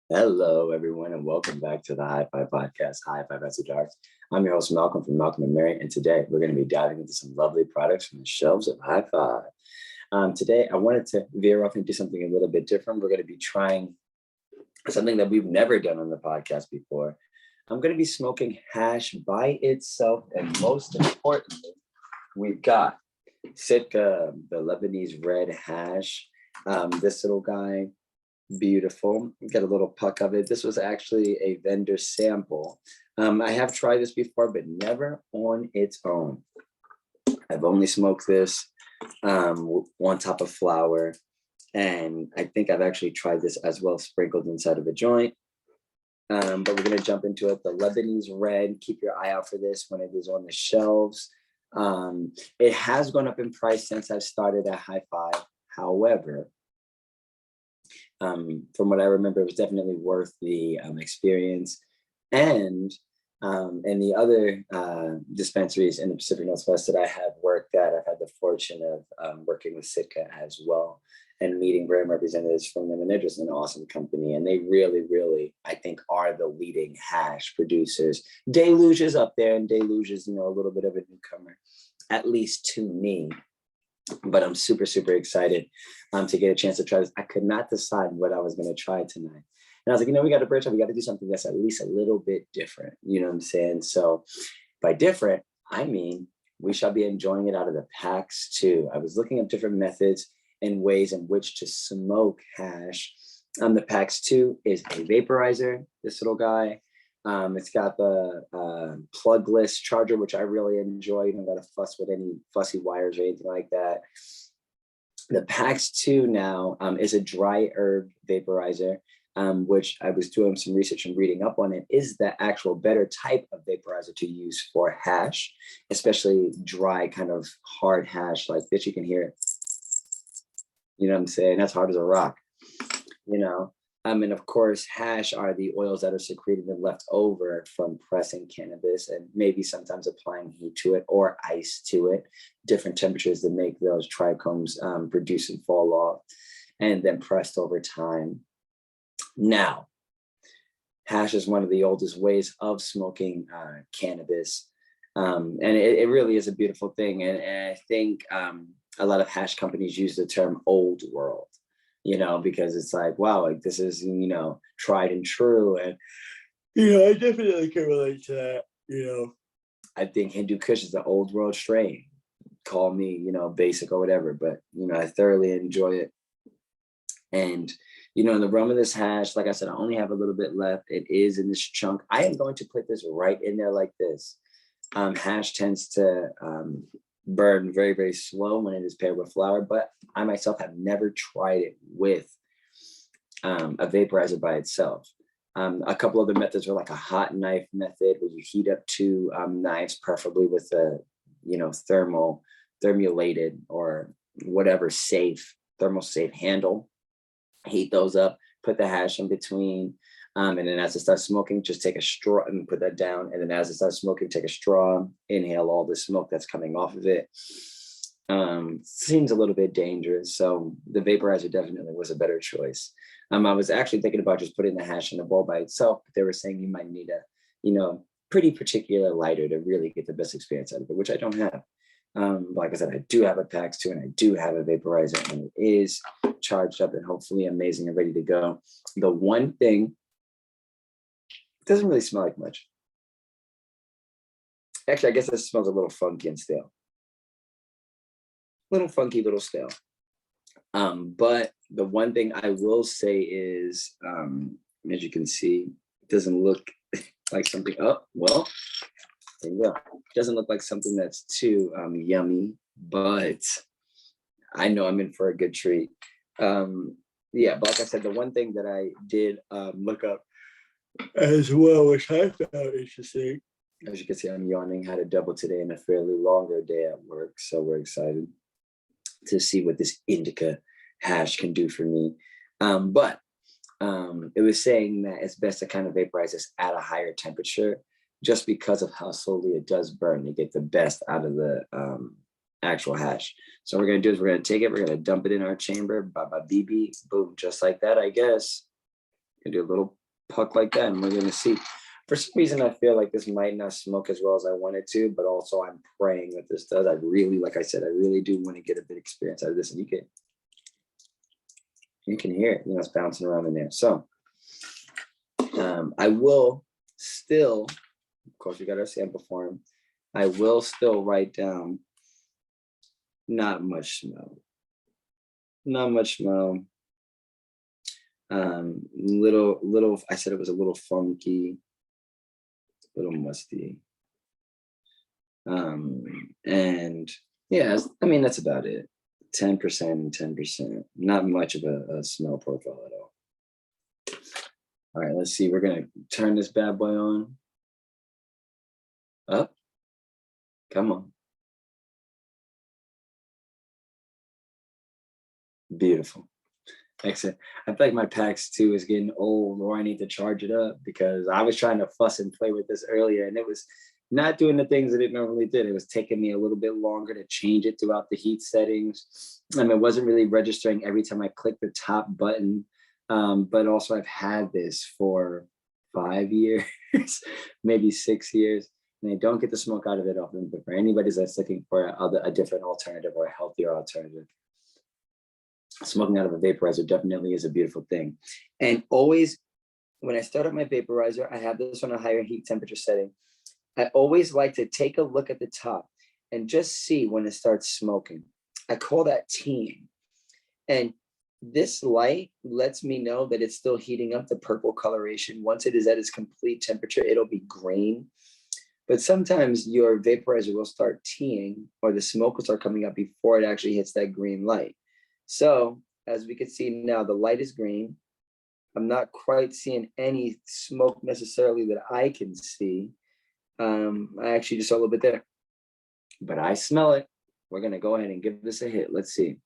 Hello, everyone, and welcome back to the HIGH-5 podcast, HIGH-5 as the Dark. I'm your host, Malcolm from Malcolm&Mary, and today we're going to be diving into some lovely products from the shelves of HIGH-5. Today, I wanted to veer off and do something a little bit different. We're going to be trying something that we've never done on the podcast before. I'm going to be smoking hash by itself, and most importantly, we've got Sitka, the Lebanese red hash. This little guy, beautiful. Get a little puck of it. This was actually a vendor sample. I have tried this before, but never on its own. I've only smoked this on top of flour, and I think I've actually tried this as well, sprinkled inside of a joint. But we're going to jump into it. The Lebanese red, keep your eye out for this when it is on the shelves. It has gone up in price since I've started at HIGH-5. However, from what I remember, it was definitely worth the experience. And the other dispensaries in the Pacific Northwest that I have worked at, I've had the fortune of working with Sitka as well and meeting brand representatives from them. And they're just an awesome company. And they really, really, I think, are the leading hash producers. Deluge is up there, and Deluge is, a little bit of a newcomer, at least to me. But I'm super, super excited to get a chance to try this. I could not decide what I was going to try tonight. And I was like, we got to branch out. We got to do something that's at least a little bit different. You know what I'm saying? So by different, I mean, we shall be enjoying it out of the packs too. I was looking up different methods and ways in which to smoke hash. The packs 2 is a vaporizer, this little guy. It's got the plugless charger, which I really enjoy. You don't got to fuss with any fussy wires or anything like that. The PAX 2 now is a dry herb vaporizer, which I was doing some research and reading up on. It is the actual better type of vaporizer to use for hash, especially dry kind of hard hash like this. You can hear it. You know what I'm saying? That's hard as a rock, And of course, hash are the oils that are secreted and left over from pressing cannabis and maybe sometimes applying heat to it or ice to it, different temperatures that make those trichomes produce and fall off, and then pressed over time. Now, hash is one of the oldest ways of smoking cannabis. And it really is a beautiful thing. And I think a lot of hash companies use the term old world. Because it's like, wow, like this is, tried and true. And, I definitely can relate to that. I think Hindu Kush is the old world strain. Call me, basic or whatever, but, I thoroughly enjoy it. And, the rum of this hash, like I said, I only have a little bit left. It is in this chunk. I am going to put this right in there like this. Hash tends to burn very, very slow when it is paired with flour, but I myself have never tried it with a vaporizer by itself. A couple other methods are like a hot knife method where you heat up 2 knives, preferably with a thermulated or whatever thermal safe handle. Heat those up, put the hash in between, and then as it starts smoking, just take a straw and put that down. And then as it starts smoking, take a straw, inhale all the smoke that's coming off of it. Seems a little bit dangerous. So the vaporizer definitely was a better choice. I was actually thinking about just putting the hash in a bowl by itself, but they were saying you might need a, pretty particular lighter to really get the best experience out of it, which I don't have. Like I said, I do have a PAX 2 and I do have a vaporizer, and it is charged up and hopefully amazing and ready to go. The one thing, it doesn't really smell like much. Actually, I guess it smells a little funky and stale. Little funky, little stale. But the one thing I will say is, as you can see, it doesn't look like something, there you go. It doesn't look like something that's too yummy, but I know I'm in for a good treat. But like I said, the one thing that I did look up as well, which I found interesting, as you can see, I'm yawning, had a double today and a fairly longer day at work. So we're excited to see what this indica hash can do for me. But it was saying that it's best to kind of vaporize this at a higher temperature just because of how slowly it does burn. You get the best out of the actual hash. So what we're gonna do is we're gonna take it, we're gonna dump it in our chamber, BB, boom, just like that, I guess. Gonna do a little puck like that, and we're gonna see. For some reason, I feel like this might not smoke as well as I want it to, but also I'm praying that this does. I really, like I said, I really do want to get a bit experience out of this, and you can hear it, it's bouncing around in there. So I will still, of course, we got our sample form. I will still write down not much smell. Not much smell. Little, I said it was a little funky, a little musty. And yeah, I mean, that's about it. 10% and 10%. Not much of a smell profile at all. All right, let's see. We're gonna turn this bad boy on. Up. Come on. Beautiful. Excellent. I feel like my PAX 2 is getting old, or I need to charge it up, because I was trying to fuss and play with this earlier and it was not doing the things that it normally did. It was taking me a little bit longer to change it throughout the heat settings. And it wasn't really registering every time I clicked the top button. But also I've had this for 5 years, maybe 6 years, and I don't get the smoke out of it often. But for anybody that's looking for a different alternative or a healthier alternative, smoking out of a vaporizer definitely is a beautiful thing. And always, when I start up my vaporizer, I have this on a higher heat temperature setting. I always like to take a look at the top and just see when it starts smoking. I call that teeing. And this light lets me know that it's still heating up, the purple coloration. Once it is at its complete temperature, it'll be green. But sometimes your vaporizer will start teeing, or the smoke will start coming up before it actually hits that green light. So as we can see now, the light is green. I'm not quite seeing any smoke necessarily that I can see. I actually just saw a little bit there, but I smell it. We're gonna go ahead and give this a hit. Let's see.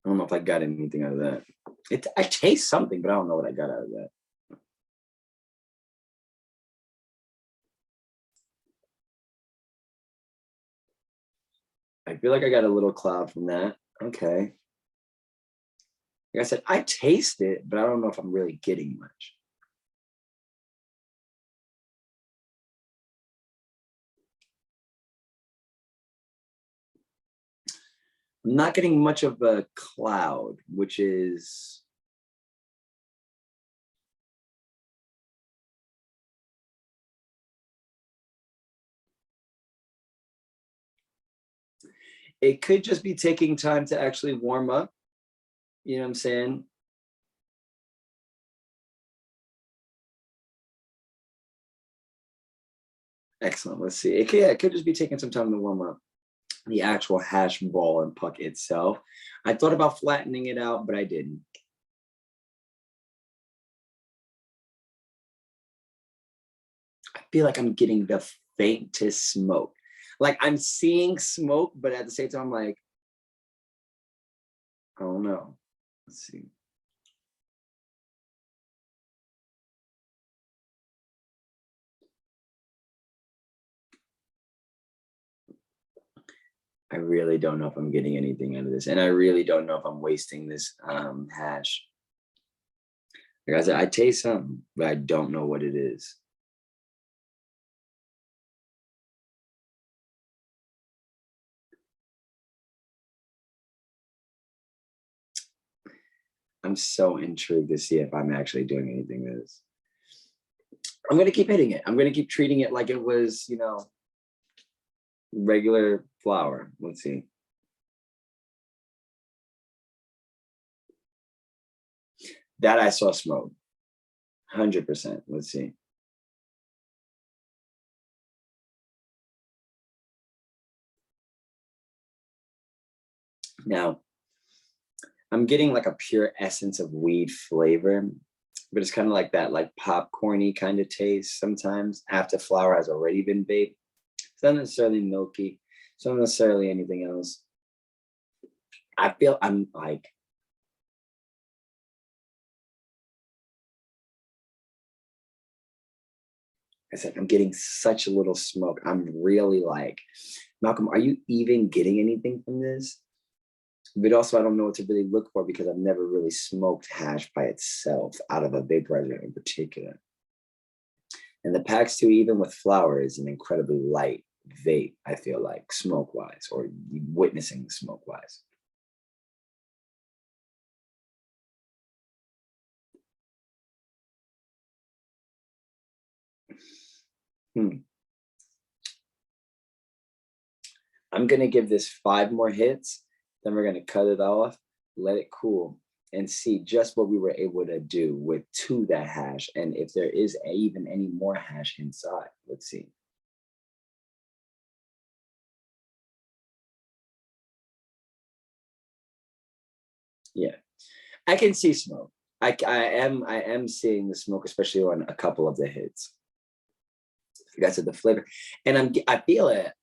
I don't know if I got anything out of that. I taste something, but I don't know what I got out of that. I feel like I got a little cloud from that. Okay. Like I said, I taste it, but I don't know if I'm really getting much. I'm not getting much of a cloud, which is it could just be taking time to actually warm up. You know what I'm saying? Excellent. Let's see. It could just be taking some time to warm up the actual hash ball and puck itself. I thought about flattening it out, but I didn't. I feel like I'm getting the faintest smoke. Like I'm seeing smoke, but at the same time, I'm like, I don't know. Let's see. I really don't know if I'm getting anything out of this. And I really don't know if I'm wasting this hash. Like I said, I taste something, but I don't know what it is. I'm so intrigued to see if I'm actually doing anything with this. I'm going to keep hitting it. I'm going to keep treating it like it was, regular flour. Let's see. That I saw smoke. 100%. Let's see. Now, I'm getting like a pure essence of weed flavor, but it's kind of like that, like popcorny kind of taste sometimes after flour has already been baked. It's not necessarily milky. It's not necessarily anything else. I feel I'm like, I said, I'm getting such a little smoke. I'm really like, Malcolm, are you even getting anything from this? But also, I don't know what to really look for because I've never really smoked hash by itself out of a vaporizer in particular. And the PAX 2, even with flower, is an incredibly light vape, I feel like, smoke-wise, or witnessing smoke-wise. I'm gonna give this 5 more hits, then we're gonna cut it off, let it cool, and see just what we were able to do with to that hash, and if there is even any more hash inside. Let's see. Yeah, I can see smoke. I am seeing the smoke, especially on a couple of the hits. Like I said, the flavor, and I feel a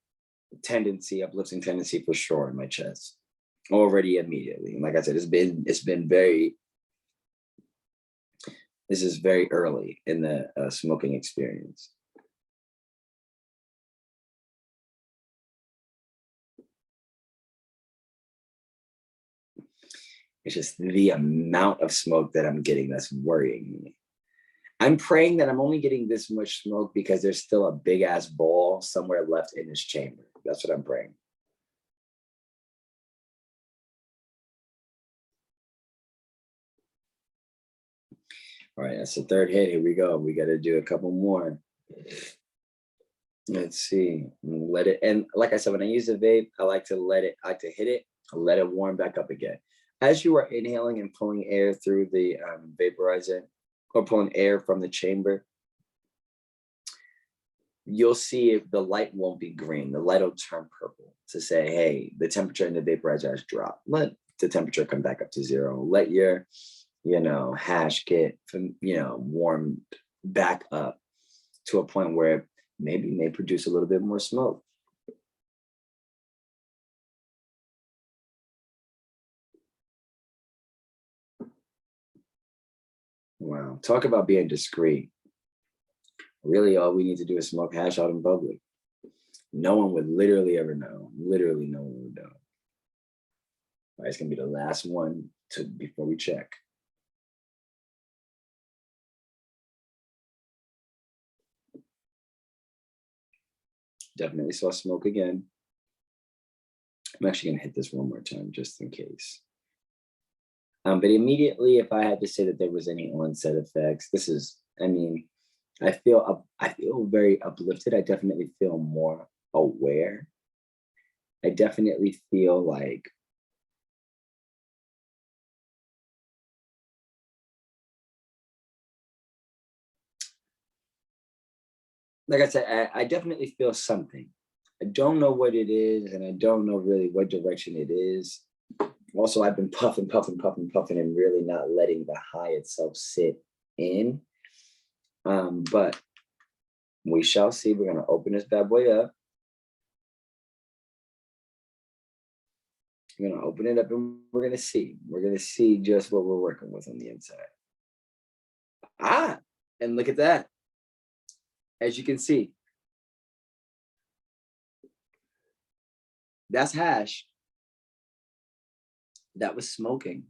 tendency, uplifting tendency for sure in my chest already immediately. And like I said, it's been very. This is very early in the smoking experience. It's just the amount of smoke that I'm getting that's worrying me. I'm praying that I'm only getting this much smoke because there's still a big ass ball somewhere left in this chamber. That's what I'm praying. All right, that's the 3rd hit. Here we go. We got to do a couple more. Let's see. Let it, and like I said, when I use the vape, I like to hit it, let it warm back up again. As you are inhaling and pulling air through the vaporizer, or pulling air from the chamber, you'll see if the light won't be green. The light will turn purple to say, hey, the temperature in the vaporizer has dropped. Let the temperature come back up to 0. Let your, hash get, warmed back up to a point where it maybe may produce a little bit more smoke. Wow, talk about being discreet. Really, all we need to do is smoke hash out in public. No one would literally ever know. Literally, no one would know. All right, it's gonna be the last one before we check. Definitely saw smoke again. I'm actually gonna hit this one more time just in case. But immediately, if I had to say that there was any onset effects, this is, I feel very uplifted. I definitely feel more aware. I definitely feel like I said, I definitely feel something. I don't know what it is, and I don't know really what direction it is. Also, I've been puffing, and really not letting the high itself sit in. But we shall see. We're gonna open this bad boy up. We're gonna open it up, and we're gonna see. We're gonna see just what we're working with on the inside. And look at that. As you can see, that's hash. That was smoking.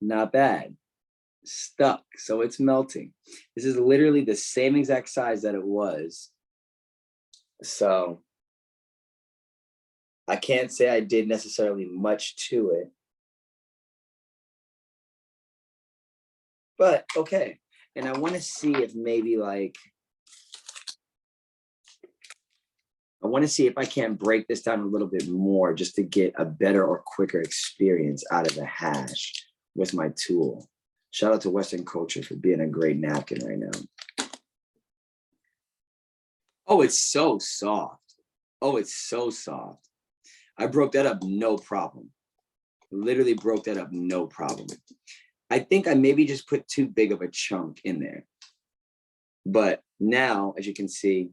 Not bad. Stuck, so it's melting. This is literally the same exact size that it was. So I can't say I did necessarily much to it. But okay. And I want to see if maybe I want to see if I can't break this down a little bit more just to get a better or quicker experience out of the hash with my tool. Shout out to Western Culture for being a great napkin right now. Oh, it's so soft. Oh, it's so soft. I broke that up, no problem. Literally broke that up, no problem. I think I maybe just put too big of a chunk in there. But now, as you can see,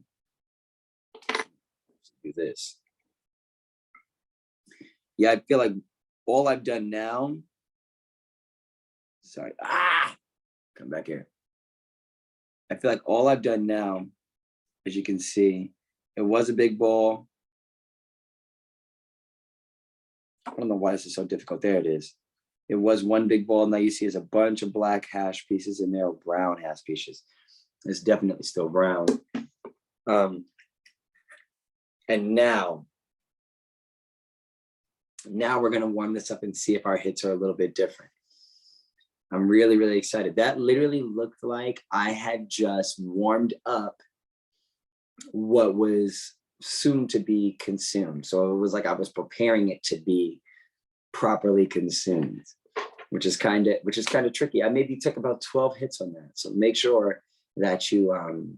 do this. Yeah, I feel like all I've done now, sorry, come back here. I feel like all I've done now, as you can see, it was a big ball. I don't know why this is so difficult. There it is. It was one big ball. Now you see there's a bunch of black hash pieces and there are brown hash pieces. It's definitely still brown. And now we're going to warm this up and see if our hits are a little bit different. I'm really, really excited. That literally looked like I had just warmed up what was soon to be consumed. So it was like I was preparing it to be properly consumed, which is kind of tricky. I maybe took about 12 hits on that. So make sure that you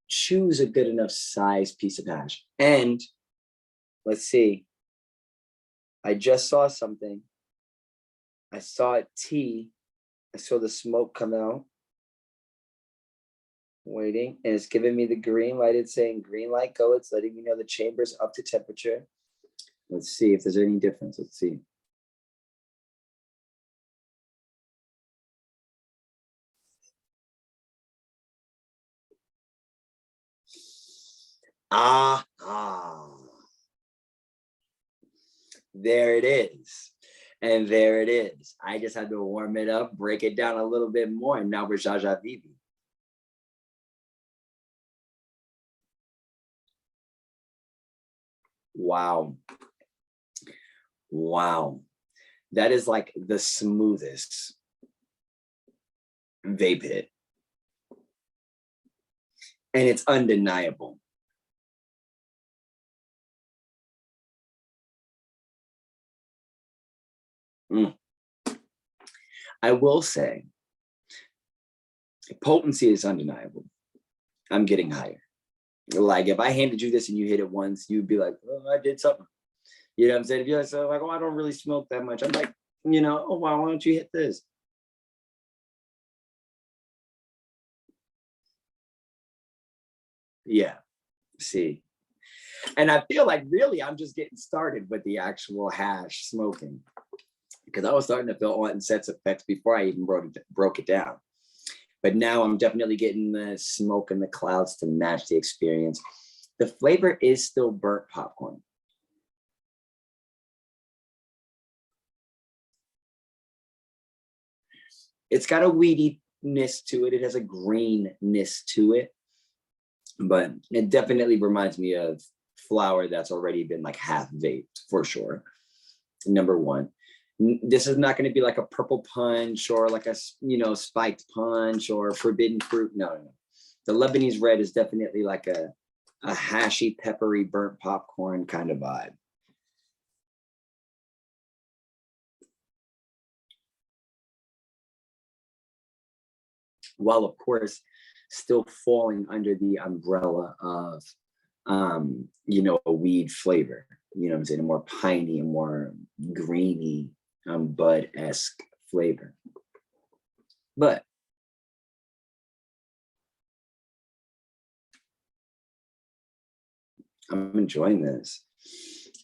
choose a good enough size piece of hash. And let's see. I just saw something. I saw it tea. I saw the smoke come out. Waiting, and it's giving me the green light. It's saying green light, go. It's letting me know the chamber's up to temperature. Let's see if there's any difference. Let's see. There it is. And there it is. I just had to warm it up, break it down a little bit more, and now we're Jaja Vivi. Wow. Wow. That is like the smoothest vape hit. And it's undeniable. I will say, potency is undeniable. I'm getting higher. Like if I handed you this and you hit it once, you'd be like, oh, I did something. You know what I'm saying? If you're like, oh, I don't really smoke that much. I'm like, you know, oh, wow, why don't you hit this? Yeah, see. And I feel like really I'm just getting started with the actual hash smoking, because I was starting to feel on sense effects before I even broke it down. But now I'm definitely getting the smoke and the clouds to match the experience. The flavor is still burnt popcorn. It's got a weediness to it. It has a greenness to it. But it definitely reminds me of flower that's already been like half vaped for sure. Number one. This is not going to be like a purple punch or like a, you know, spiked punch or forbidden fruit. No. The Lebanese red is definitely like a hashy, peppery, burnt popcorn kind of vibe. While of course still falling under the umbrella of you know, a weed flavor, you know what I'm saying, a more piney, a more greeny, bud-esque flavor. But I'm enjoying this.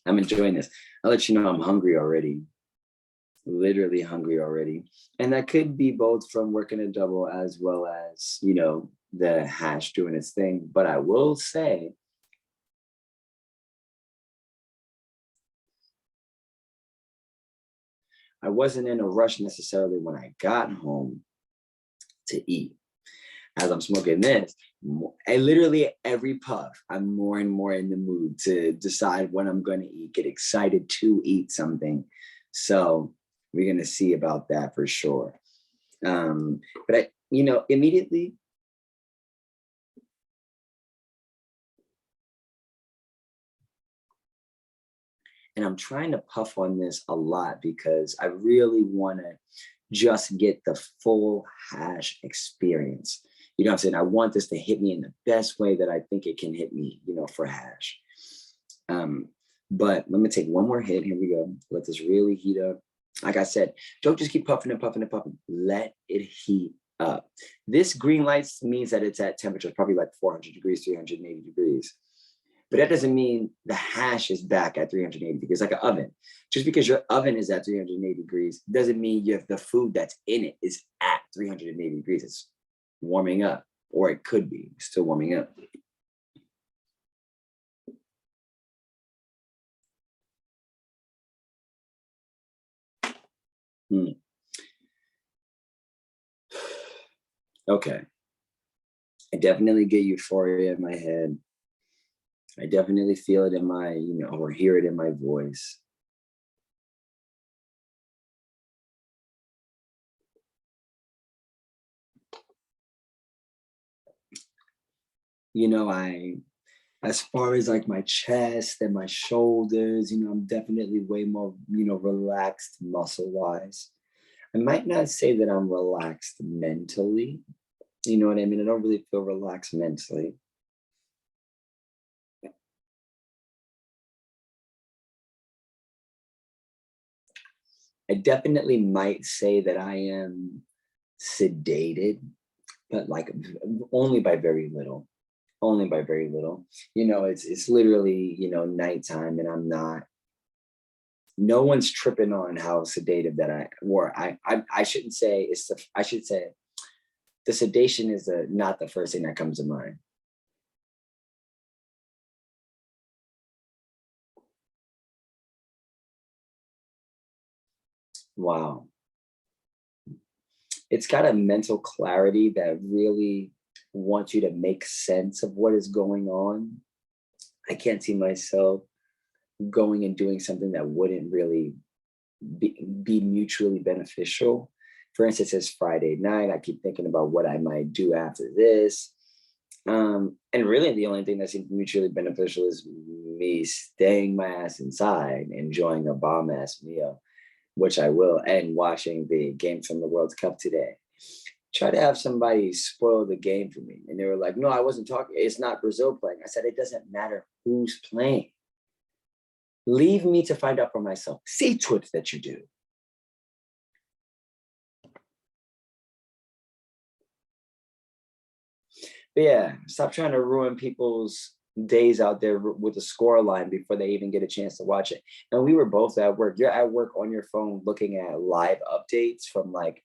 I'm enjoying this. I'll let you know I'm hungry already. Literally hungry already. And that could be both from working a double as well as, you know, the hash doing its thing. But I will say, I wasn't in a rush necessarily when I got home to eat. As I'm smoking this, I literally every puff, I'm more and more in the mood to decide what I'm going to eat, get excited to eat something. So we're going to see about that for sure. But I, you know, immediately, and I'm trying to puff on this a lot because I really want to just get the full hash experience. You know what I'm saying? I want this to hit me in the best way that I think it can hit me, you know, for hash. But let me take one more hit. Here we go. Let this really heat up. Like I said, don't just keep puffing and puffing and puffing. Let it heat up. This green light means that it's at temperature probably like 400 degrees, 380 degrees. But that doesn't mean the hash is back at 380 degrees, like an oven. Just because your oven is at 380 degrees doesn't mean you have the food that's in it is at 380 degrees. It's warming up, or it could be still warming up. Okay. I definitely get euphoria in my head. I definitely feel it in my, or hear it in my voice. As far as like my chest and my shoulders, I'm definitely way more, relaxed muscle wise. I might not say that I'm relaxed mentally. You know what I mean? I don't really feel relaxed mentally. I definitely might say that I am sedated, but like only by very little. Only by very little. It's literally, nighttime, and I'm not. No one's tripping on how sedated that I shouldn't say it's the. I should say the sedation is not the first thing that comes to mind. Wow. It's got a mental clarity that really wants you to make sense of what is going on. I can't see myself going and doing something that wouldn't really be mutually beneficial. For instance, it's Friday night. I keep thinking about what I might do after this. And really the only thing that seems mutually beneficial is me staying my ass inside, enjoying a bomb ass meal, which I will, and watching the game from the World Cup today. Try to have somebody spoil the game for me. And they were like, no, I wasn't talking. It's not Brazil playing. I said, it doesn't matter who's playing. Leave me to find out for myself. See to it that you do. But yeah, stop trying to ruin people's days out there with a score line before they even get a chance to watch it. And we were both at work. You're at work on your phone looking at live updates from like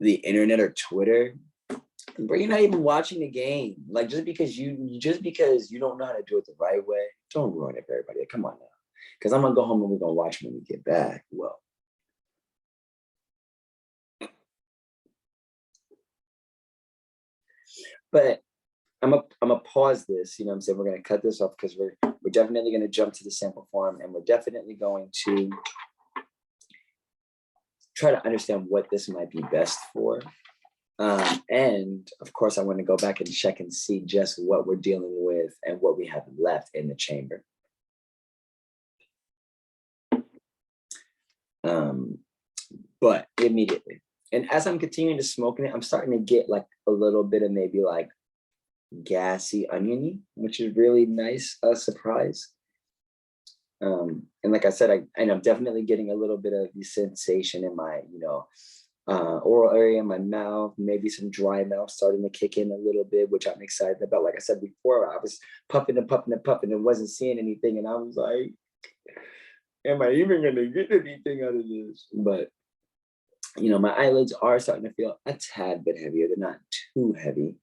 the internet or Twitter, but you're not even watching the game. Like just because you don't know how to do it the right way, don't ruin it for everybody. Come on now. Because I'm gonna go home and we're gonna watch when we get back. Well, but I'm gonna pause this. You know what I'm saying? We're gonna cut this off because we're definitely gonna jump to the sample form, and we're definitely going to try to understand what this might be best for. And of course, I want to go back and check and see just what we're dealing with and what we have left in the chamber. But immediately, and as I'm continuing to smoking it, I'm starting to get like a little bit of maybe like gassy oniony, which is really nice surprise. And like I said, I'm definitely getting a little bit of the sensation in my, oral area in my mouth, maybe some dry mouth starting to kick in a little bit, which I'm excited about. Like I said before, I was puffing and puffing and puffing and wasn't seeing anything. And I was like, am I even going to get anything out of this? But, my eyelids are starting to feel a tad bit heavier. They're not too heavy.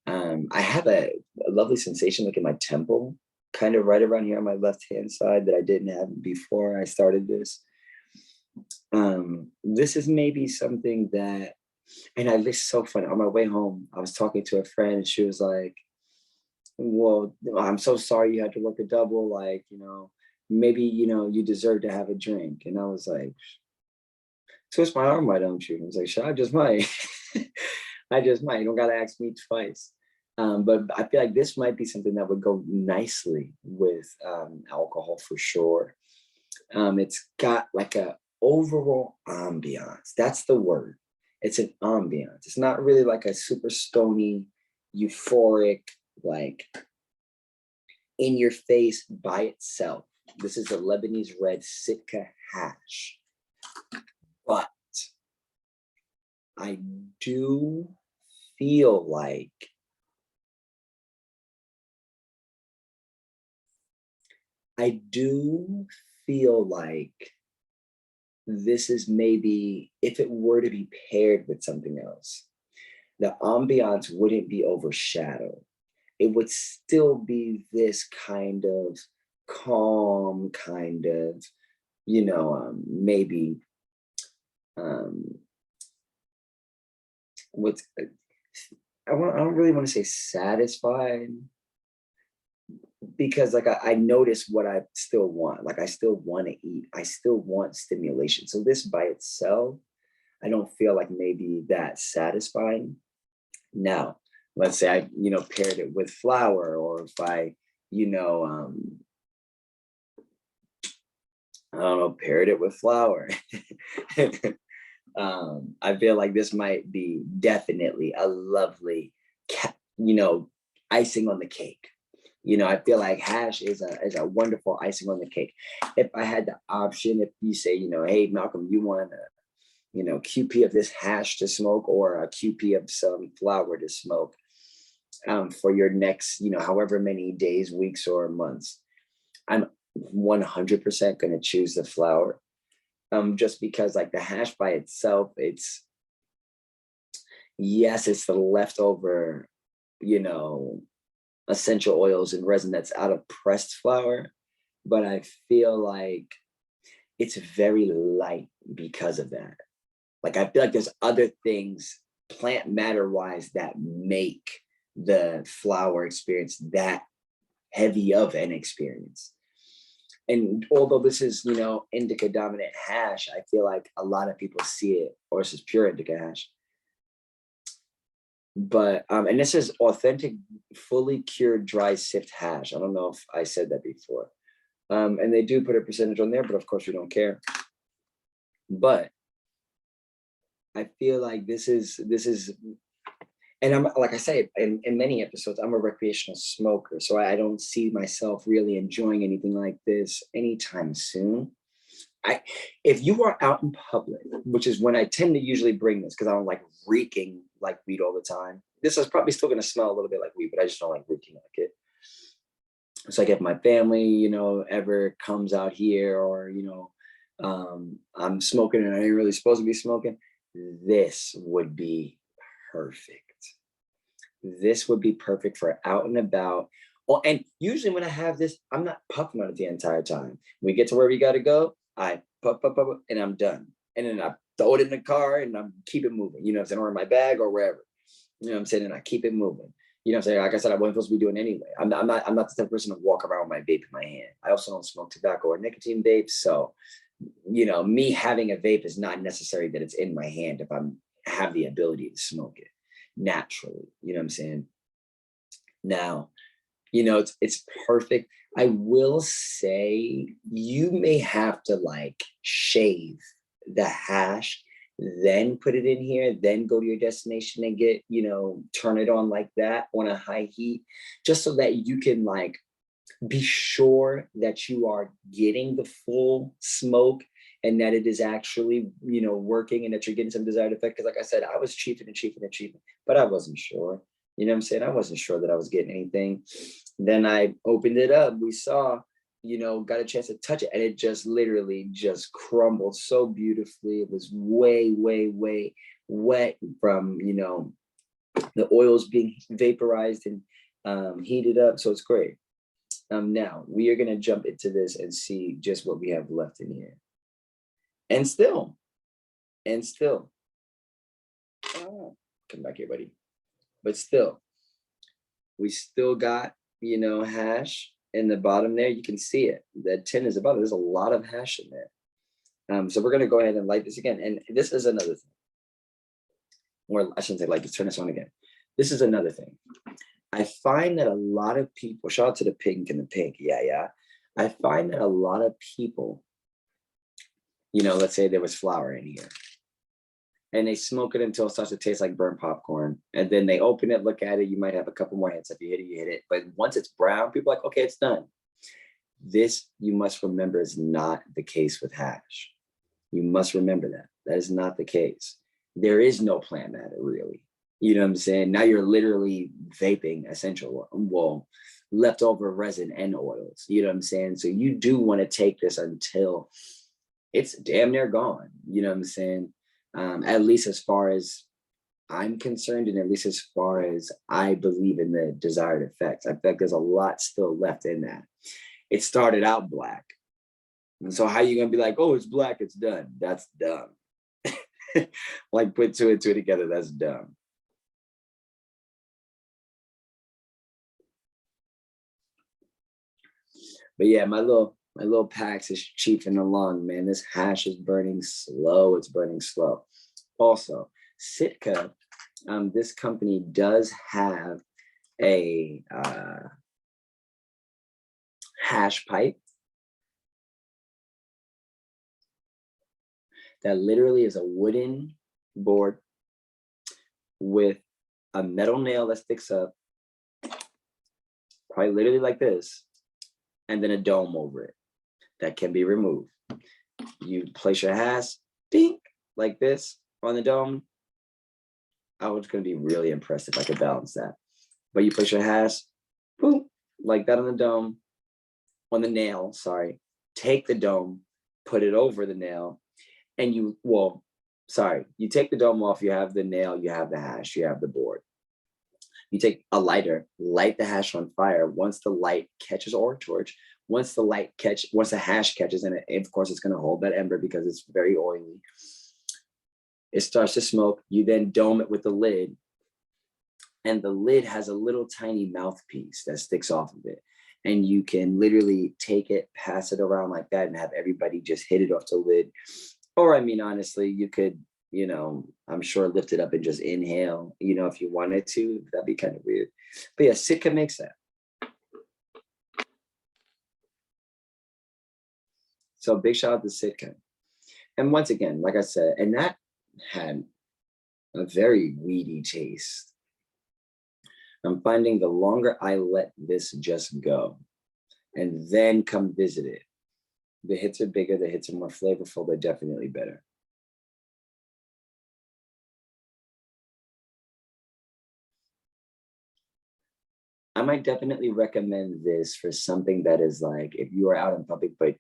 I have a lovely sensation like in my temple, kind of right around here on my left-hand side that I didn't have before I started this. This is maybe something that, and it's so funny. On my way home, I was talking to a friend and she was like, well, I'm so sorry you had to work a double. Like, maybe, you deserve to have a drink. And I was like, twist my arm, why don't you? I was like, sure, I just might. I just might. You don't got to ask me twice. But I feel like this might be something that would go nicely with alcohol for sure. It's got like a overall ambiance. That's the word. It's an ambiance. It's not really like a super stony, euphoric, like in your face by itself. This is a Lebanese red Sitka hash. But I do feel like this is maybe, if it were to be paired with something else, the ambiance wouldn't be overshadowed. It would still be this kind of calm, kind of, maybe what's I don't really want to say satisfied, because like I notice what I still want. Like I still want to eat. I still want stimulation. So this by itself, I don't feel like maybe that satisfying. Now, let's say I, paired it with flour, or if I, you know, I don't know, paired it with flour. I feel like this might be definitely a lovely, icing on the cake. I feel like hash is a wonderful icing on the cake. If I had the option, if you say, hey, Malcolm, you want a, QP of this hash to smoke, or a QP of some flour to smoke, for your next, however many days, weeks, or months, I'm 100% going to choose the flour. Just because like the hash by itself, it's the leftover, essential oils and resin that's out of pressed flour, but I feel like it's very light because of that. Like I feel like there's other things plant matter wise that make the flower experience that heavy of an experience. And although this is, indica dominant hash, I feel like a lot of people see it, or this is pure indica hash. But, and this is authentic, fully cured, dry sift hash. I don't know if I said that before. And they do put a percentage on there, but of course we don't care. But I feel like this is, and I'm, like I say, in many episodes, I'm a recreational smoker, so I don't see myself really enjoying anything like this anytime soon. If you are out in public, which is when I tend to usually bring this, because I don't like reeking like weed all the time. This is probably still going to smell a little bit like weed, but I just don't like reeking like it. So like if my family, ever comes out here, or, I'm smoking and I ain't really supposed to be smoking, this would be perfect. This would be perfect for out and about. Oh, and usually when I have this, I'm not puffing on it the entire time. When we get to where we got to go, I puff, and I'm done. And then I throw it in the car and I keep it moving, I'm saying, or in my bag or wherever, I'm saying, and I keep it moving. I'm saying, like I said, I wasn't supposed to be doing anyway. I'm not the type of person to walk around with my vape in my hand. I also don't smoke tobacco or nicotine vapes. So, me having a vape is not necessary that it's in my hand if I have the ability to smoke it naturally. You know what I'm saying? Now, it's perfect. I will say you may have to like shave the hash, then put it in here, then go to your destination and get, turn it on like that on a high heat, just so that you can like be sure that you are getting the full smoke and that it is actually, working, and that you're getting some desired effect. Because like I said, I was chiefing, but I wasn't sure. You know what I'm saying? I wasn't sure that I was getting anything. Then I opened it up. We saw, got a chance to touch it, and it just literally just crumbled so beautifully. It was way, way, way wet from, the oils being vaporized and heated up. So it's great. Now we are going to jump into this and see just what we have left in here. And still, oh, come back here, buddy. But still, we still got, hash in the bottom there. You can see it. The tin is above it. There's a lot of hash in there. So we're going to go ahead and light this again. And this is another thing. Or I shouldn't say light, let's turn this on again. This is another thing. I find that a lot of people, shout out to the pink and the pink. Yeah. I find that a lot of people, let's say there was flour in here, and they smoke it until it starts to taste like burnt popcorn. And then they open it, look at it. You might have a couple more hits. If you hit it, you hit it. But once it's brown, people are like, okay, it's done. This, you must remember, is not the case with hash. You must remember that. That is not the case. There is no plant matter, really. You know what I'm saying? Now you're literally vaping essential, leftover resin and oils. You know what I'm saying? So you do want to take this until it's damn near gone. You know what I'm saying? At least as far as I'm concerned, and at least as far as I believe in the desired effects, I feel like there's a lot still left in that. It started out black. And so how are you gonna be like, oh, it's black, it's done? That's dumb. Like put two and two together, that's dumb. But yeah, my little Pax is chiefing along, man. This hash is burning slow. It's burning slow. Also, Sitka, this company does have a hash pipe that literally is a wooden board with a metal nail that sticks up, probably literally like this, and then a dome over it that can be removed. You place your hash, ding, like this on the dome. I was going to be really impressed if I could balance that. But you place your hash, boom, like that on the dome, on the nail, sorry. Take the dome, put it over the nail, and you take the dome off, you have the nail, you have the hash, you have the board. You take a lighter, light the hash on fire. Once the light catches, or a torch, once the hash catches, and of course it's going to hold that ember because it's very oily. It starts to smoke. You then dome it with the lid, and the lid has a little tiny mouthpiece that sticks off of it. And you can literally take it, pass it around like that, and have everybody just hit it off the lid. Or, I mean, honestly, you could, I'm sure lift it up and just inhale, if you wanted to. That'd be kind of weird. But yeah, Sitka makes that. So big shout out to Sitka. And once again, like I said, and that had a very weedy taste. I'm finding the longer I let this just go and then come visit it, the hits are bigger, the hits are more flavorful, they're definitely better. I might definitely recommend this for something that is like, if you are out in public, but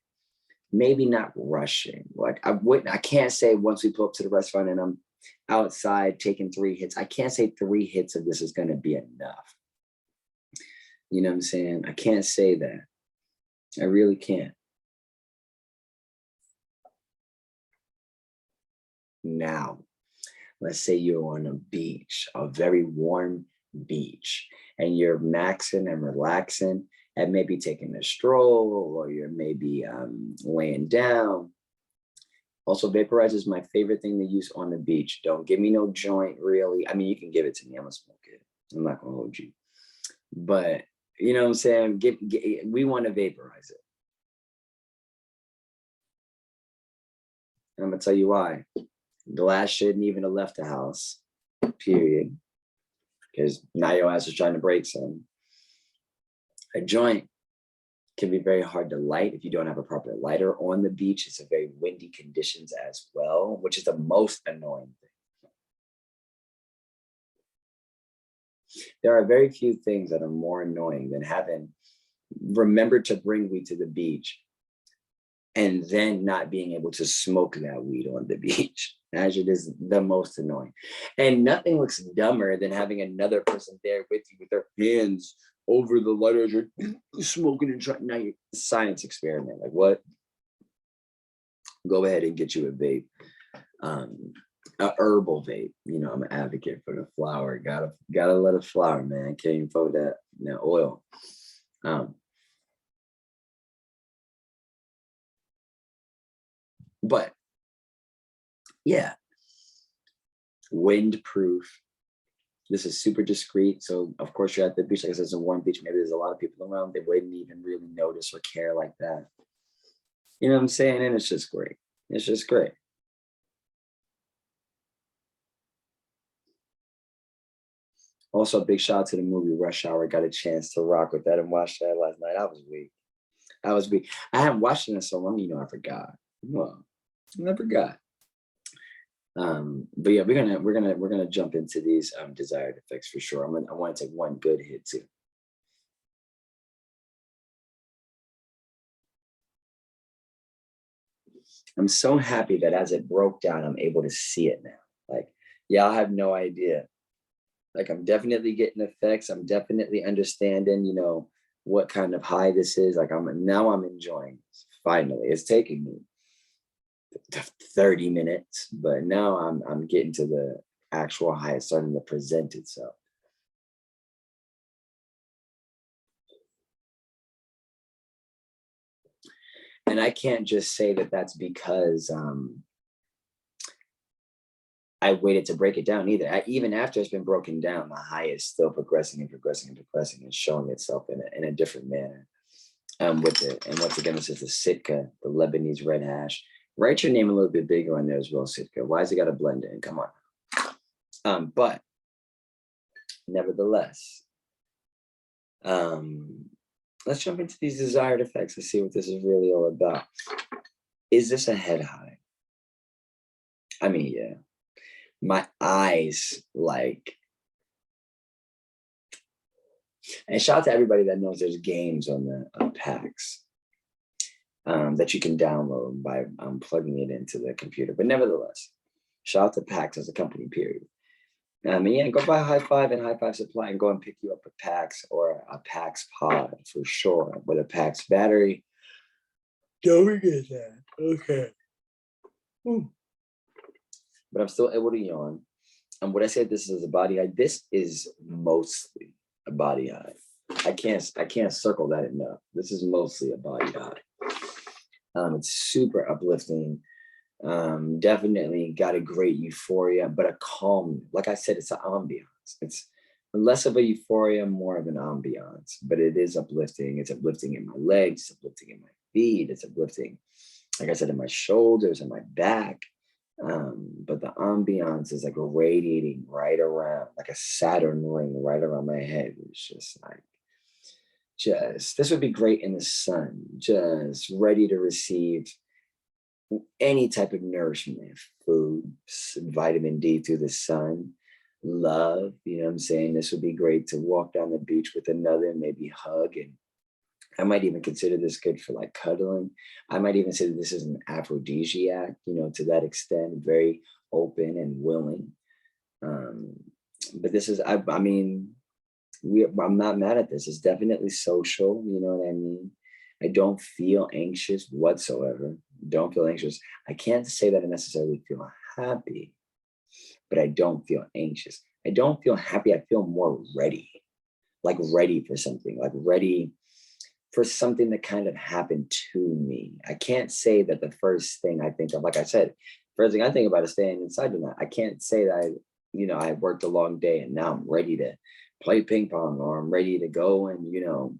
maybe not rushing. Like I can't say once we pull up to the restaurant and I'm outside taking 3 hits, I can't say 3 hits of this is going to be enough. You know what I'm saying? I can't say that. I really can't. Now, let's say you're on a beach, a very warm beach, and you're maxing and relaxing and maybe taking a stroll, or you're maybe laying down. Also, vaporizer is my favorite thing to use on the beach. Don't give me no joint, really. I mean, you can give it to me. I'm gonna smoke it. I'm not gonna hold you. But you know what I'm saying? We want to vaporize it. And I'm gonna tell you why. Glass shouldn't even have left the house, period. Because now your ass is trying to break some. A joint can be very hard to light if you don't have a proper lighter on the beach. It's a very windy conditions as well, which is the most annoying thing. There are very few things that are more annoying than having remembered to bring weed to the beach and then not being able to smoke that weed on the beach. That shit is the most annoying. And nothing looks dumber than having another person there with you with their hands over the lighter as you're smoking and trying. Now you're science experiment. Like what? Go ahead and get you a vape. A herbal vape. I'm an advocate for the flower. Gotta let it flower, man. Can't even fuck with that oil. But yeah, windproof. This is super discreet. So of course you're at the beach. Like I said, it's a warm beach. Maybe there's a lot of people around. They wouldn't even really notice or care like that. You know what I'm saying? And it's just great. It's just great. Also, a big shout out to the movie Rush Hour. Got a chance to rock with that and watch that last night. I was weak. I haven't watched it in so long. I forgot. Well, I forgot. But yeah, we're gonna jump into these desired effects for sure. I want to take one good hit too. I'm so happy that as it broke down, I'm able to see it now. Like Y'all have no idea. Like, I'm definitely getting effects. I'm definitely understanding, you know, what kind of high this is. Like, I'm enjoying this. Finally, it's taking me 30 minutes, but now I'm getting to the actual high. It's starting to present itself. And I can't just say that that's because I waited to break it down either. Even after it's been broken down, the high is still progressing and progressing and progressing and showing itself in a different manner. With it. And once again, this is the Sitka, the Lebanese red hash. Write your name a little bit bigger on there as well, Sitka. Why has it got to blend in? Come on. But nevertheless, let's jump into these desired effects and see what this is really all about. Is this a head high? I mean, yeah. My eyes, like, and shout out to everybody that knows there's games on the packs that you can download by plugging it into the computer. But nevertheless, shout out to PAX as a company, period. Yeah, go buy HIGH-5 and HIGH-5 Supply and go and pick you up a PAX or a PAX pod for sure with a PAX battery. Don't forget that. Okay. But I'm still able to yawn. And what I said, this is a body high. This is mostly a body high. I can't circle that enough. This is mostly a body high. It's super uplifting. Definitely got a great euphoria, but a calm. Like I said, it's an ambiance. It's less of a euphoria, more of an ambiance, but it is uplifting. It's uplifting in my legs, it's uplifting in my feet, it's uplifting, like I said, in my shoulders and my back. But the ambiance is like radiating right around, like a Saturn ring right around my head. It's just like, this would be great in the sun, just ready to receive any type of nourishment, food, vitamin D through the sun, love, you know what I'm saying? This would be great to walk down the beach with another, maybe hug. And I might even consider this good for like cuddling. I might even say that this is an aphrodisiac, you know, to that extent, very open and willing. But this is, I mean, I'm not mad at this. It's definitely social, you know what I mean? I don't feel anxious whatsoever. Don't feel anxious. I can't say that I necessarily feel happy, but I don't feel anxious. I don't feel happy. I feel more ready, like ready for something, like ready for something that kind of happened to me. I can't say that the first thing I think of, like I said, first thing I think about is staying inside tonight. I can't say that I worked a long day and now I'm ready to play ping pong, or I'm ready to go and,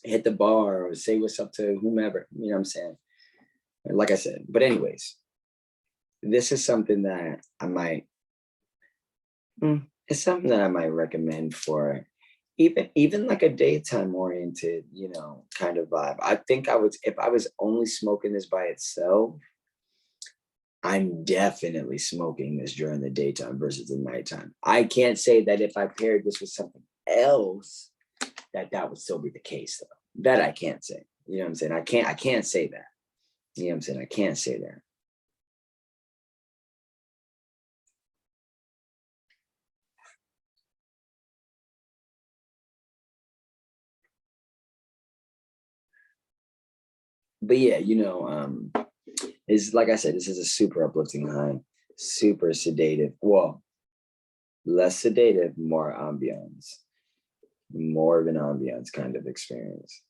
hit the bar or say what's up to whomever, you know what I'm saying? Like I said, but anyways, this is something that I might, it's something that I might recommend for even like a daytime oriented, kind of vibe. I think if I was only smoking this by itself, I'm definitely smoking this during the daytime versus the nighttime. I can't say that if I paired this with something else, that would still be the case though. That I can't say. You know what I'm saying? I can't say that. You know what I'm saying? I can't say that. But yeah, is like I said, this is a super uplifting high, super sedative. Well, less sedative, more ambiance, more of an ambiance kind of experience.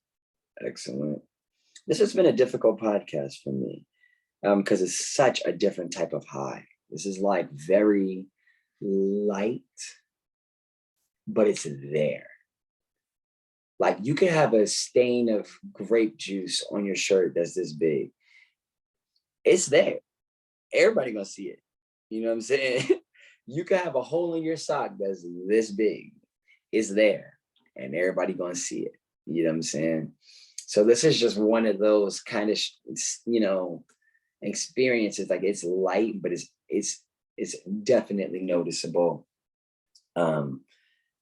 Excellent. This has been a difficult podcast for me because it's such a different type of high. This is like very light, but it's there. Like you can have a stain of grape juice on your shirt that's this big. It's there. Everybody gonna see it. You know what I'm saying? You can have a hole in your sock that's this big. It's there, and everybody gonna see it. You know what I'm saying? So this is just one of those kind of, experiences. Like it's light, but it's definitely noticeable.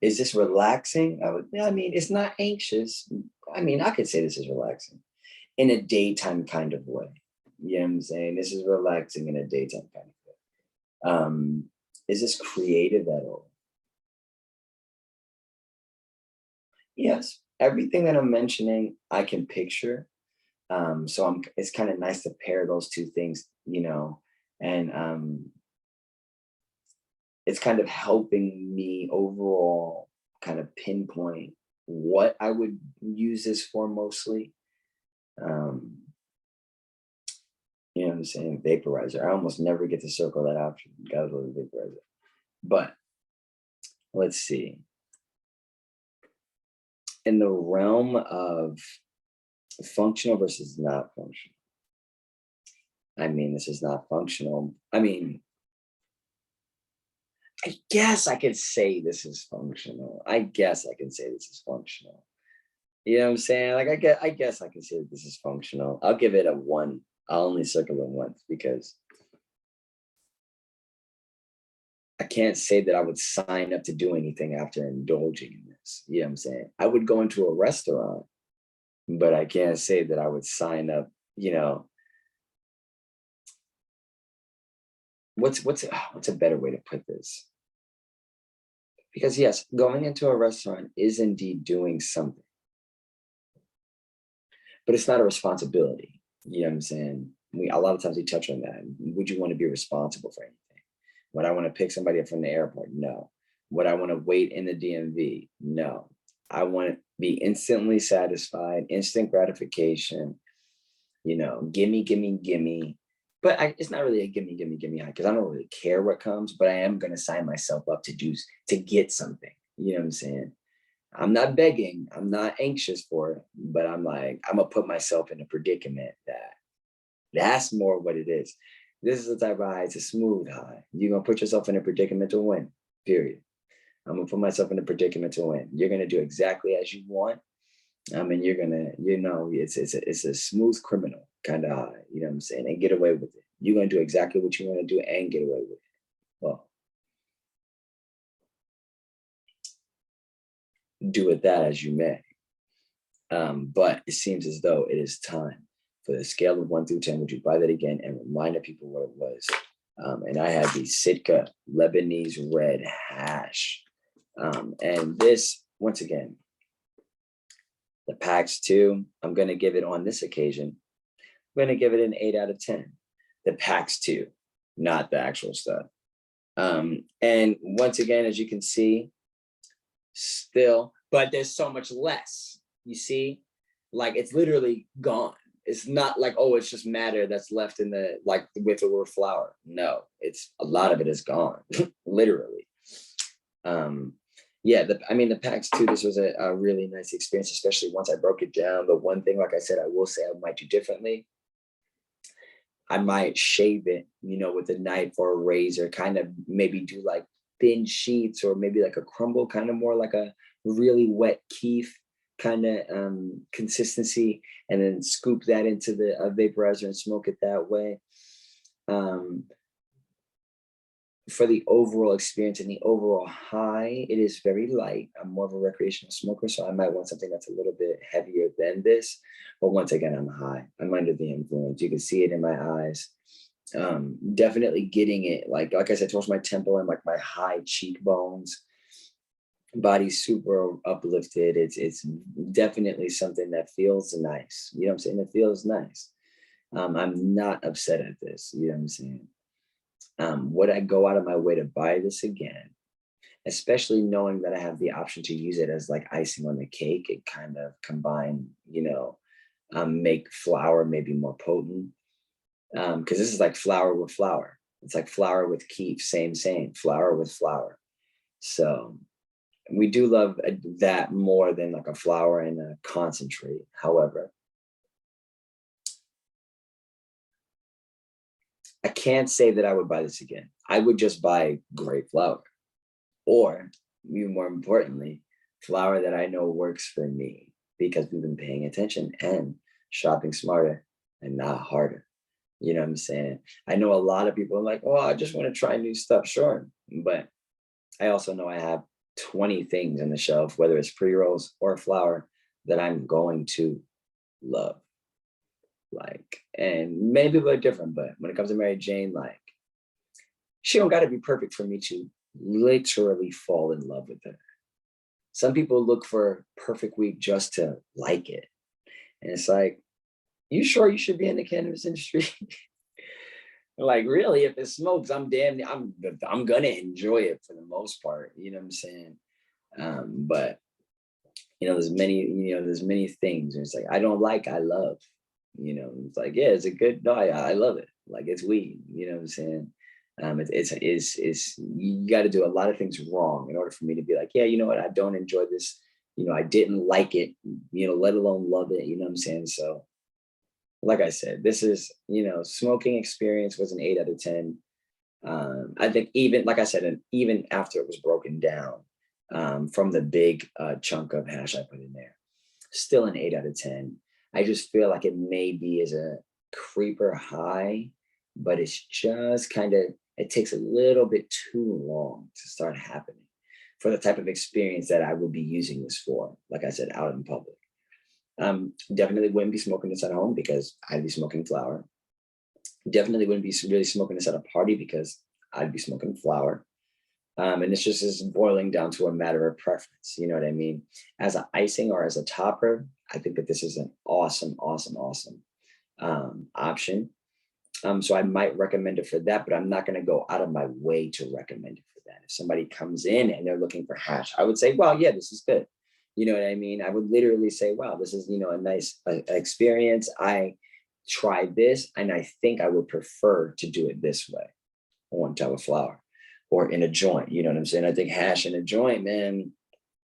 Is this relaxing? I mean, it's not anxious. I mean, I could say this is relaxing in a daytime kind of way. You know what I'm saying? This is relaxing in a daytime kind of way. Is this creative at all? Yes, everything that I'm mentioning, I can picture. So it's kind of nice to pair those two things, and it's kind of helping me overall kind of pinpoint what I would use this for mostly. Um, you know what I'm saying? Vaporizer. I almost never get to circle that option. Gotta go to vaporizer. But let's see. In the realm of functional versus not functional. I mean, this is not functional. I mean, I guess I could say this is functional. I guess I can say this is functional. You know what I'm saying? Like I guess I can say that this is functional. I'll give it a 1. I'll only circle it once because I can't say that I would sign up to do anything after indulging in this. You know what I'm saying? I would go into a restaurant, but I can't say that I would sign up, what's a better way to put this? Because yes, going into a restaurant is indeed doing something, but it's not a responsibility. You know what I'm saying? A lot of times we touch on that. Would you want to be responsible for anything? Would I want to pick somebody up from the airport? No. Would I want to wait in the DMV? No. I want to be instantly satisfied, instant gratification, gimme, gimme, gimme. But it's not really a gimme, gimme, gimme because I don't really care what comes, but I am going to sign myself up to get something. You know what I'm saying? I'm not begging, I'm not anxious for it, but I'm like, I'm going to put myself in a predicament that's more what it is. This is the type of high, it's a smooth high. You're going to put yourself in a predicament to win, period. I'm going to put myself in a predicament to win. You're going to do exactly as you want. And you're going to, it's a smooth criminal kind of high, you know what I'm saying? And get away with it. You're going to do exactly what you want to do and get away with it. Well, do with that as you may. But it seems as though it is time for the scale of 1 through 10. Would you buy that again and remind the people what it was? And I had the Sitka Lebanese red hash. And this, once again, the PAX 2, I'm going to give it on this occasion, I'm going to give it an 8 out of 10. The PAX 2, not the actual stuff. And once again, as you can see, still, but there's so much less. You see, like it's literally gone. It's not like, oh, it's just matter that's left in the, like with the word flower. No, it's a lot of it is gone, literally. Yeah, the PAX 2, this was a really nice experience, especially once I broke it down. But one thing, like I said, I will say I might do differently. I might shave it, with a knife or a razor, kind of maybe do like thin sheets or maybe like a crumble, kind of more like a really wet keef kind of consistency, and then scoop that into the vaporizer and smoke it that way. For the overall experience and the overall high, it is very light. I'm more of a recreational smoker, so I might want something that's a little bit heavier than this. But once again, I'm high. I'm under the influence. You can see it in my eyes. Definitely getting it, like I said, towards my temple and like my high cheekbones. Body super uplifted. It's definitely something that feels nice. You know what I'm saying? It feels nice. I'm not upset at this. You know what I'm saying? Would I go out of my way to buy this again? Especially knowing that I have the option to use it as like icing on the cake and kind of combine, make flour maybe more potent. Because this is like flour with flour. It's like flour with keef, same, flour with flour. So we do love that more than like a flour and a concentrate. However, I can't say that I would buy this again. I would just buy great flour, or even more importantly, flour that I know works for me, because we've been paying attention and shopping smarter and not harder. You know what I'm saying? I know a lot of people are like, oh, I just want to try new stuff. Sure. But I also know I have 20 things on the shelf, whether it's pre-rolls or flour, that I'm going to love. Like, and many people are different, but when it comes to Mary Jane, like, she don't got to be perfect for me to literally fall in love with her. Some people look for perfect weed just to like it. And it's like, you sure you should be in the cannabis industry? Like, really, if it smokes, I'm gonna enjoy it for the most part. You know what I'm saying? But there's many things. And it's like, I don't like, I love. It's like, yeah, it's a good, no, I love it. Like, it's weed. You know what I'm saying? It's you got to do a lot of things wrong in order for me to be like, yeah, you know what, I don't enjoy this. I didn't like it. Let alone love it. You know what I'm saying? So, like I said, this is, smoking experience was an 8 out of 10. I think even, like I said, and even after it was broken down from the big chunk of hash I put in there, still an 8 out of 10. I just feel like it may be as a creeper high, but it's just kind of, it takes a little bit too long to start happening for the type of experience that I would be using this for, like I said, out in public. Definitely wouldn't be smoking this at home because I'd be smoking flower. Definitely wouldn't be really smoking this at a party because I'd be smoking flower. And it's just is boiling down to a matter of preference. You know what I mean? As an icing or as a topper, I think that this is an awesome, awesome, awesome option. So I might recommend it for that, but I'm not going to go out of my way to recommend it for that. If somebody comes in and they're looking for hash, I would say, well, yeah, this is good. You know what I mean? I would literally say, wow, this is, a nice experience. I tried this and I think I would prefer to do it this way on top of flower or in a joint. You know what I'm saying? I think hash in a joint, man,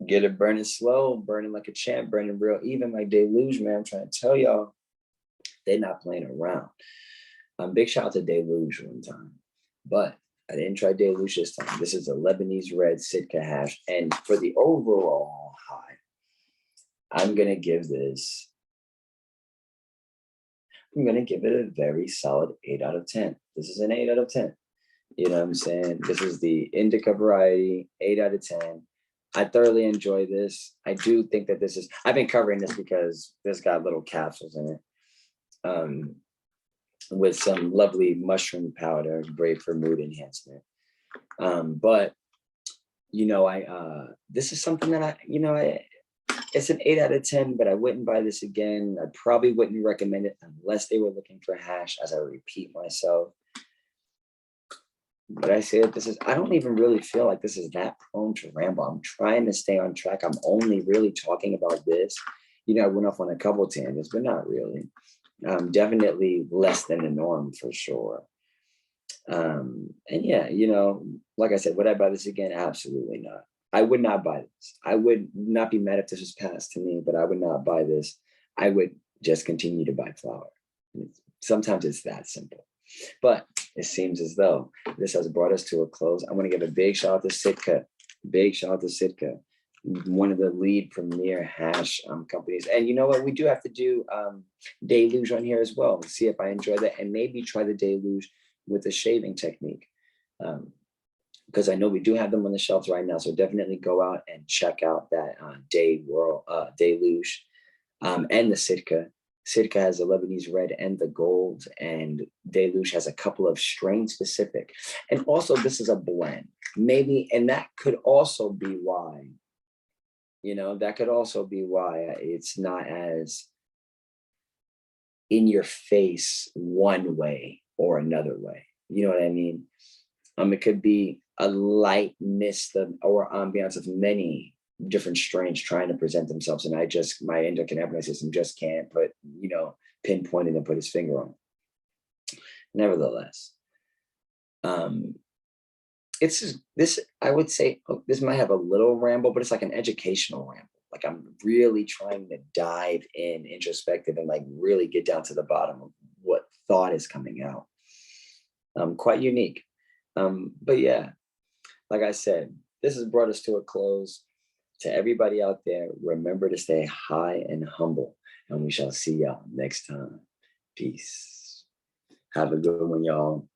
get it burning slow, burning like a champ, burning real even like Deluge, man. I'm trying to tell y'all, they're not playing around. Big shout out to Deluge one time, but I didn't try Deluge this time. This is a Lebanese red Sitka hash. And for the overall high, I'm going to give it a very solid 8 out of 10. This is an 8 out of 10. You know what I'm saying? This is the indica variety, 8 out of 10. I thoroughly enjoy this. I do think that this is, I've been covering this because this got little capsules in it. With some lovely mushroom powder, great for mood enhancement. But this is something that it's an 8 out of 10, but I wouldn't buy this again. I probably wouldn't recommend it unless they were looking for hash, as I repeat myself. But I say that I don't even really feel like this is that prone to ramble. I'm trying to stay on track. I'm only really talking about this. I went off on a couple of tangents, but not really. Definitely less than the norm for sure. And yeah, like I said, would I buy this again? Absolutely not. I would not buy this. I would not be mad if this was passed to me, but I would not buy this. I would just continue to buy flower. Sometimes it's that simple. But it seems as though this has brought us to a close. I want to give a big shout out to Sitka. Big shout out to Sitka, one of the lead premier hash companies. And you know what? We do have to do Deluge on here as well. See if I enjoy that and maybe try the Deluge with the shaving technique. Because I know we do have them on the shelves right now. So definitely go out and check out that Deluge and the Sitka. Sitka has the Lebanese red and the gold, and Deluge has a couple of strain specific. And also this is a blend. Maybe, and that could also be why, it's not as in your face one way or another way. You know what I mean? It could be a light mist or ambiance of many different strains trying to present themselves. And my endocannabinoid system just can't pinpoint it and put his finger on it. Nevertheless, it's just this, I would say, this might have a little ramble, but it's like an educational ramble. Like I'm really trying to dive in introspective and like really get down to the bottom of what thought is coming out. Quite unique. But yeah, like I said, this has brought us to a close. To everybody out there, remember to stay high and humble, and we shall see y'all next time. Peace. Have a good one, y'all.